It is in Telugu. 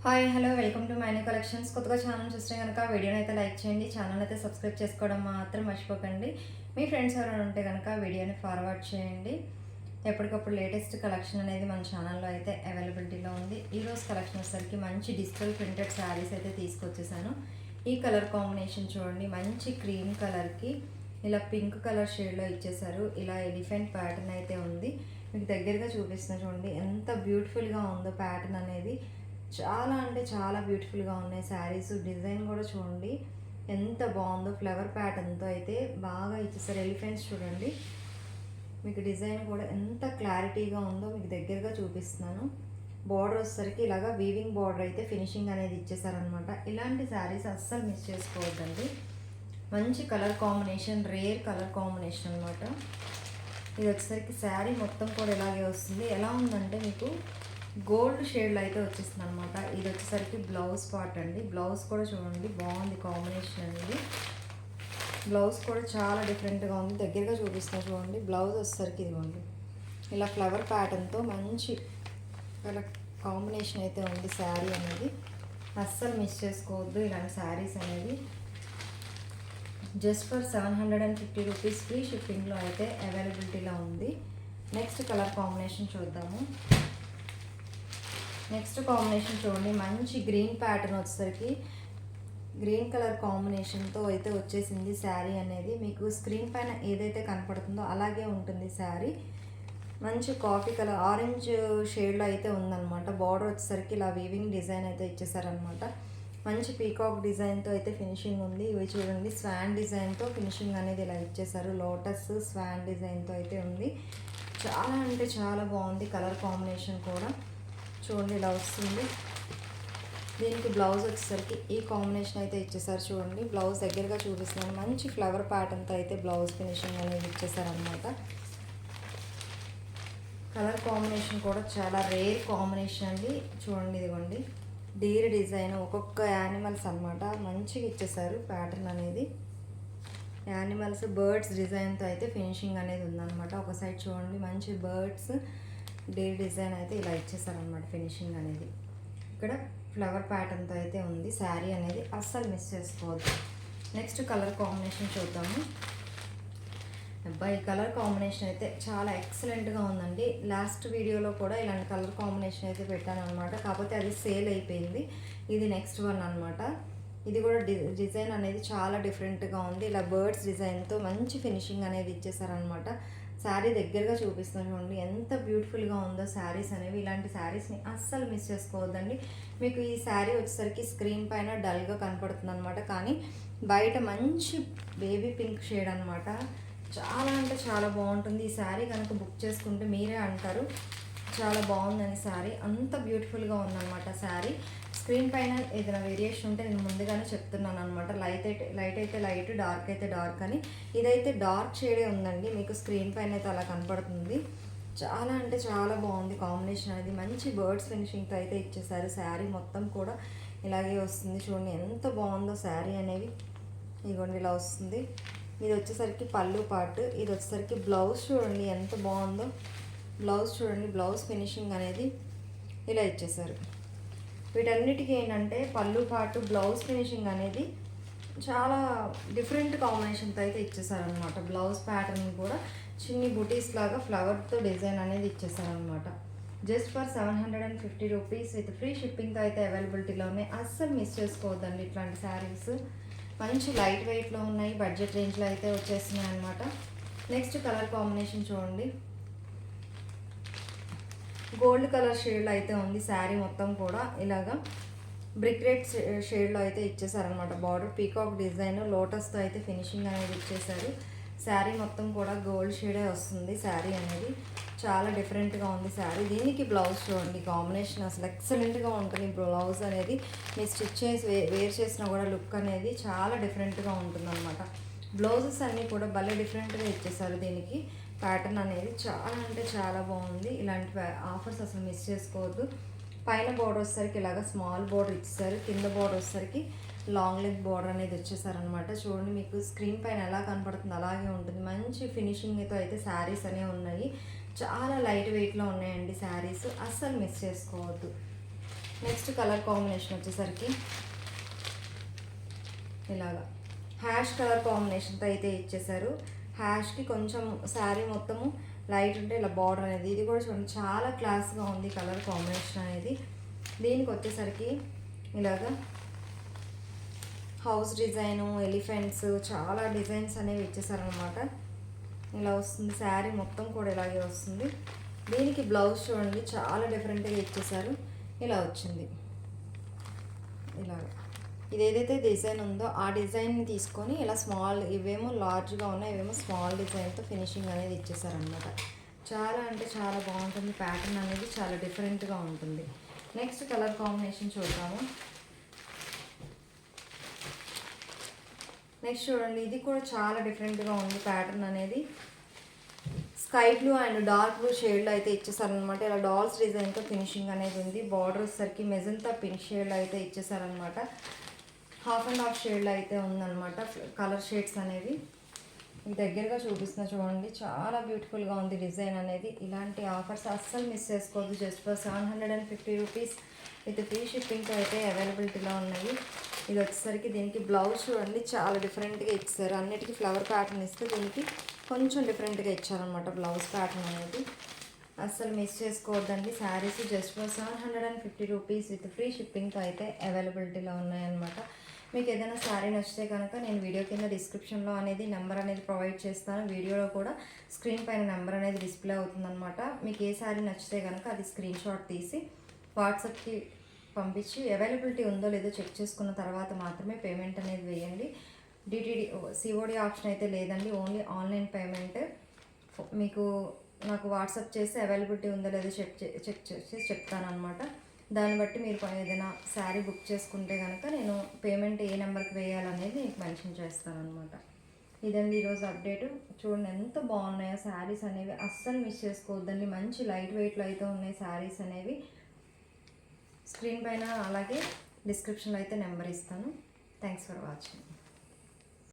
Hi hello welcome to మైనీ collections. కొత్తగా ఛానల్ చూస్తే కనుక వీడియోని అయితే లైక్ చేయండి, ఛానల్ అయితే సబ్స్క్రైబ్ చేసుకోవడం మాత్రం మర్చిపోకండి. మీ ఫ్రెండ్స్ ఎవరైనా ఉంటే కనుక వీడియోని ఫార్వర్డ్ చేయండి. ఎప్పటికప్పుడు లేటెస్ట్ కలెక్షన్ అనేది మన ఛానల్లో అయితే అవైలబిలిటీలో ఉంది. ఈరోజు కలెక్షన్ వచ్చేసరికి మంచి డిజిటల్ ప్రింటెడ్ శారీస్ అయితే తీసుకొచ్చేసాను. ఈ కలర్ కాంబినేషన్ చూడండి, మంచి క్రీమ్ కలర్కి ఇలా పింక్ కలర్ షేడ్లో ఇచ్చేసారు. ఇలా ఎలిఫెంట్ ప్యాటర్న్ అయితే ఉంది. మీకు దగ్గరగా చూపిస్తున్నా చూడండి ఎంత బ్యూటిఫుల్గా ఉందో ప్యాటర్న్ అనేది. చాలా అంటే చాలా బ్యూటిఫుల్గా ఉన్నాయి శారీస్. డిజైన్ కూడా చూడండి ఎంత బాగుందో, ఫ్లవర్ ప్యాటర్న్తో అయితే బాగా ఇచ్చేసారు. ఎలిఫెంట్స్ చూడండి, మీకు డిజైన్ కూడా ఎంత క్లారిటీగా ఉందో మీకు దగ్గరగా చూపిస్తున్నాను. బార్డర్ వచ్చేసరికి ఇలాగా వీవింగ్ బార్డర్ అయితే ఫినిషింగ్ అనేది ఇచ్చేసారనమాట. ఇలాంటి శారీస్ అస్సలు మిస్ చేసుకోవద్దండి. మంచి colour combination, rare colour combination అనమాట. ఇది వచ్చేసరికి శారీ మొత్తం కూడా ఇలాగే వస్తుంది. ఎలా ఉందంటే మీకు గోల్డ్ షేడ్లో అయితే వచ్చేస్తుంది అనమాట. ఇది వచ్చేసరికి బ్లౌజ్ పార్ట్ అండి. బ్లౌజ్ కూడా చూడండి బాగుంది కాంబినేషన్ అనేది. బ్లౌజ్ కూడా చాలా డిఫరెంట్గా ఉంది. దగ్గరగా చూపిస్తున్నా చూడండి. బ్లౌజ్ వచ్చేసరికి ఇదిగోండి ఇలా ఫ్లవర్ ప్యాటర్న్తో మంచి ఇలా కాంబినేషన్ అయితే ఉంది శారీ అనేది. అస్సలు మిస్ చేసుకోవద్దు ఇలాంటి శారీస్ అనేది. జస్ట్ ఫర్ 750 రూపీస్ ఫ్రీ షిప్పింగ్లో అయితే అవైలబిలిటీలో ఉంది. నెక్స్ట్ కలర్ కాంబినేషన్ చూద్దాము. నెక్స్ట్ కాంబినేషన్ చూడండి, మంచి గ్రీన్ ప్యాటర్న్ వచ్చేసరికి గ్రీన్ కలర్ కాంబినేషన్తో అయితే వచ్చేసింది శారీ అనేది. మీకు స్క్రీన్ పైన ఏదైతే కనపడుతుందో అలాగే ఉంటుంది శారీ. మంచి కాఫీ కలర్ ఆరెంజ్ షేడ్లో అయితే ఉందన్నమాట. బార్డర్ వచ్చేసరికి ఇలా వీవింగ్ డిజైన్ అయితే ఇచ్చేసారనమాట. మంచి పీకాక్ డిజైన్తో అయితే ఫినిషింగ్ ఉంది. ఇవి చూడండి స్వాన్ డిజైన్తో ఫినిషింగ్ అనేది ఇలా ఇచ్చేసారు. లోటస్ స్వాన్ డిజైన్తో అయితే ఉంది. చాలా అంటే చాలా బాగుంది కలర్ కాంబినేషన్ కూడా. చూడండి ఇలా వస్తుంది. దీనికి బ్లౌజ్ వచ్చేసరికి ఈ కాంబినేషన్ అయితే ఇచ్చేసారు. చూడండి బ్లౌజ్ దగ్గరగా చూపిస్తున్నాను. మంచి ఫ్లవర్ ప్యాటర్న్తో అయితే బ్లౌజ్ ఫినిషింగ్ అనేది ఇచ్చేసారనమాట. కలర్ కాంబినేషన్ కూడా చాలా రేర్ కాంబినేషన్ అండి. చూడండి ఇదిగోండి డీర్ డిజైన్, ఒక్కొక్క యానిమల్స్ అనమాట. మంచిగా ఇచ్చేసారు ప్యాటర్న్ అనేది. యానిమల్స్ బర్డ్స్ డిజైన్తో అయితే ఫినిషింగ్ అనేది ఉందన్నమాట. ఒక సైడ్ చూడండి మంచి బర్డ్స్ డీర్ డిజైన్ అయితే ఇలా ఇచ్చేసారనమాట ఫినిషింగ్ అనేది. ఇక్కడ ఫ్లవర్ ప్యాటర్న్తో అయితే ఉంది శారీ అనేది. అస్సలు మిస్ చేసుకోవద్దు. నెక్స్ట్ కలర్ కాంబినేషన్ చూద్దాము. అబ్బాయి కలర్ కాంబినేషన్ అయితే చాలా ఎక్సలెంట్గా ఉందండి. లాస్ట్ వీడియోలో కూడా ఇలాంటి కలర్ కాంబినేషన్ అయితే పెట్టాను అనమాట. కాకపోతే అది సేల్ అయిపోయింది. ఇది నెక్స్ట్ వన్ అనమాట. ఇది కూడా డిజైన్ అనేది చాలా డిఫరెంట్గా ఉంది. ఇలా బర్డ్స్ డిజైన్తో మంచి ఫినిషింగ్ అనేది ఇచ్చేసారనమాట. శారీ దగ్గరగా చూపిస్తున్నాను చూడండి ఎంత బ్యూటిఫుల్గా ఉందో శారీస్ అనేవి. ఇలాంటి శారీస్ని అస్సలు మిస్ చేసుకోవద్దండి. మీకు ఈ శారీ వచ్చేసరికి స్క్రీన్ పైన డల్గా కనపడుతుంది అనమాట, కానీ బయట మంచి బేబీ పింక్ షేడ్ అనమాట. చాలా అంటే చాలా బాగుంటుంది. ఈ శారీ కనుక బుక్ చేసుకుంటే మీరే అంటారు చాలా బాగుందని. శారీ అంత బ్యూటిఫుల్గా ఉందన్నమాట. శారీ స్క్రీన్ పైన ఏదైనా వేరియేషన్ ఉంటే నేను ముందుగానే చెప్తున్నాను అనమాట. లైట్ అయితే లైట్, డార్క్ అయితే డార్క్ అని. ఇదైతే డార్క్ షేడే ఉందండి. మీకు స్క్రీన్ పైన అయితే అలా కనపడుతుంది. చాలా అంటే చాలా బాగుంది కాంబినేషన్ అనేది. మంచి బర్డ్స్ ఫినిషింగ్తో అయితే ఇచ్చేసారు. శారీ మొత్తం కూడా ఇలాగే వస్తుంది. చూడండి ఎంత బాగుందో శారీ అనేవి. ఇదిగోండి ఇలా వస్తుంది. ఇది వచ్చేసరికి పళ్ళు పార్ట్. ఇది వచ్చేసరికి బ్లౌజ్ చూడండి ఎంత బాగుందో. బ్లౌజ్ చూడండి, బ్లౌజ్ ఫినిషింగ్ అనేది ఇలా ఇచ్చేసారు. వీటన్నిటికీ ఏంటంటే పళ్ళు పాటు బ్లౌజ్ ఫినిషింగ్ అనేది చాలా డిఫరెంట్ కాంబినేషన్తో అయితే ఇచ్చేసారనమాట. బ్లౌజ్ ప్యాటర్న్ కూడా చిన్ని బుటీస్ లాగా ఫ్లవర్తో డిజైన్ అనేది ఇచ్చేసారనమాట. Just for 750 rupees with free షిప్పింగ్తో అయితే అవైలబిలిటీలో ఉన్నాయి. అస్సలు మిస్ చేసుకోవద్దండి ఇట్లాంటి శారీస్. మంచి లైట్ వెయిట్లో ఉన్నాయి, బడ్జెట్ రేంజ్లో అయితే వచ్చేస్తున్నాయి అనమాట. నెక్స్ట్ కలర్ కాంబినేషన్ చూడండి, గోల్డ్ కలర్ షేడ్లో అయితే ఉంది శారీ మొత్తం కూడా. ఇలాగా బ్రిక్ రెడ్ షేడ్లో అయితే ఇచ్చేసారనమాట. బార్డర్ పీకాక్ డిజైన్ లోటస్తో అయితే ఫినిషింగ్ అనేది ఇచ్చేసారు. శారీ మొత్తం కూడా గోల్డ్ షేడే వస్తుంది శారీ అనేది. చాలా డిఫరెంట్గా ఉంది శారీ. దీనికి బ్లౌజ్ చూడండి కాంబినేషన్ అసలు ఎక్సలెంట్గా ఉంటుంది. బ్లౌజ్ అనేది మీరు స్టిచ్ చేసి వేర్ చేసినా కూడా లుక్ అనేది చాలా డిఫరెంట్గా ఉంటుందన్నమాట. బ్లౌజెస్ అన్నీ కూడా భలే డిఫరెంట్గా ఇచ్చేసారు. దీనికి ప్యాటర్న్ అనేది చాలా అంటే చాలా బాగుంది. ఇలాంటి ఆఫర్స్ అసలు మిస్ చేసుకోవద్దు. పైన బోర్డర్ వచ్చేసరికి ఇలాగ స్మాల్ బోర్డర్ ఇచ్చేసారు. కింద బోర్డర్ వచ్చేసరికి లాంగ్ లెగ్ బోర్డర్ అనేది వచ్చేసారనమాట. చూడండి మీకు స్క్రీన్ పైన ఎలా కనపడుతుంది అలాగే ఉంటుంది. మంచి ఫినిషింగ్తో అయితే శారీస్ అనేవి ఉన్నాయి. చాలా లైట్ వెయిట్లో ఉన్నాయండి శారీస్. అస్సలు మిస్ చేసుకోవద్దు. నెక్స్ట్ కలర్ కాంబినేషన్ వచ్చేసరికి ఇలాగా హ్యాష్ కలర్ కాంబినేషన్తో అయితే ఇచ్చేసారు. హ్యాష్కి కొంచెం శారీ మొత్తము లైట్ ఉంటే ఇలా బార్డర్ అనేది, ఇది కూడా చూడండి చాలా క్లాస్గా ఉంది కలర్ కాంబినేషన్ అనేది. దీనికి వచ్చేసరికి ఇలాగా హౌస్ డిజైను, ఎలిఫెంట్స్, చాలా డిజైన్స్ అనేవి ఇచ్చేసారనమాట. ఇలా వస్తుంది శారీ మొత్తం కూడా ఇలాగే వస్తుంది. దీనికి బ్లౌజ్ చూడండి చాలా డిఫరెంట్గా ఇచ్చేసారు. ఇలా వచ్చింది ఇలాగ. ఇది ఏదైతే డిజైన్ ఉందో ఆ డిజైన్ని తీసుకొని ఇలా స్మాల్, ఇవేమో లార్జ్గా ఉన్నాయి, ఇవేమో స్మాల్ డిజైన్తో ఫినిషింగ్ అనేది ఇచ్చేసారనమాట. చాలా అంటే చాలా బాగుంటుంది. ప్యాటర్న్ అనేది చాలా డిఫరెంట్గా ఉంటుంది. నెక్స్ట్ కలర్ కాంబినేషన్ చూద్దాము. నెక్స్ట్ చూడండి, ఇది కూడా చాలా డిఫరెంట్గా ఉంది ప్యాటర్న్ అనేది. Sky blue and dark blue షేడ్లో అయితే ఇచ్చేసారనమాట. ఇలా డాల్స్ డిజైన్తో ఫినిషింగ్ అనేది ఉంది. బార్డర్ వచ్చేసరికి మెజంతా పింక్ షేడ్లో అయితే ఇచ్చేసారనమాట. హాఫ్ అండ్ హాఫ్ షేడ్లో అయితే ఉందన్నమాట కలర్ షేడ్స్ అనేవి. మీకు దగ్గరగా చూపిస్తున్నా చూడండి, చాలా బ్యూటిఫుల్గా ఉంది డిజైన్ అనేది. ఇలాంటి ఆఫర్స్ అస్సలు మిస్ చేసుకోవద్దు. Just for 750 rupees with free షిప్పింగ్తో అయితే అవైలబిలిటీలో ఉన్నాయి. ఇది వచ్చేసరికి దీనికి బ్లౌజ్ చూడండి చాలా డిఫరెంట్గా ఇచ్చారు. అన్నిటికీ ఫ్లవర్ ప్యాటర్న్ ఇస్తే దీనికి కొంచెం డిఫరెంట్గా ఇచ్చారనమాట బ్లౌజ్ ప్యాటర్న్ అనేది. అస్సలు మిస్ చేసుకోవద్దండి. Saris just for 750 rupees with free షిప్పింగ్తో అయితే అవైలబిలిటీలో ఉన్నాయన్నమాట. మీకు ఏదైనా శారీ నచ్చితే కనుక నేను వీడియో కింద డిస్క్రిప్షన్లో అనేది నెంబర్ అనేది ప్రొవైడ్ చేస్తాను. వీడియోలో కూడా స్క్రీన్ పైన నెంబర్ అనేది డిస్ప్లే అవుతుందన్నమాట. మీకు ఏ శారీ నచ్చితే కనుక అది స్క్రీన్ షాట్ తీసి వాట్సాప్కి పంపించి అవైలబిలిటీ ఉందో లేదో చెక్ చేసుకున్న తర్వాత మాత్రమే పేమెంట్ అనేది వేయండి. డిటిడి సిఓడి ఆప్షన్ అయితే లేదండి, ఓన్లీ ఆన్లైన్ పేమెంట్. మీకు నాకు వాట్సాప్ చేసి అవైలబిలిటీ ఉందో లేదో చెక్ చేసి చెప్తాను అనమాట. దాన్ని బట్టి మీరు ఏదైనా శారీ బుక్ చేసుకుంటే కనుక నేను పేమెంట్ ఏ నెంబర్కి వేయాలనేది మీకు మెన్షన్ చేస్తాను అనమాట. ఇదండి ఈరోజు అప్డేటు. చూడండి ఎంత బాగున్నాయో శారీస్ అనేవి, అస్సలు మిస్ చేసుకోవద్దండి. మంచి లైట్ వెయిట్లో అయితే ఉన్నాయి శారీస్ అనేవి. స్క్రీన్ పైన అలాగే డిస్క్రిప్షన్లో అయితే నెంబర్ ఇస్తాను. Thanks for watching.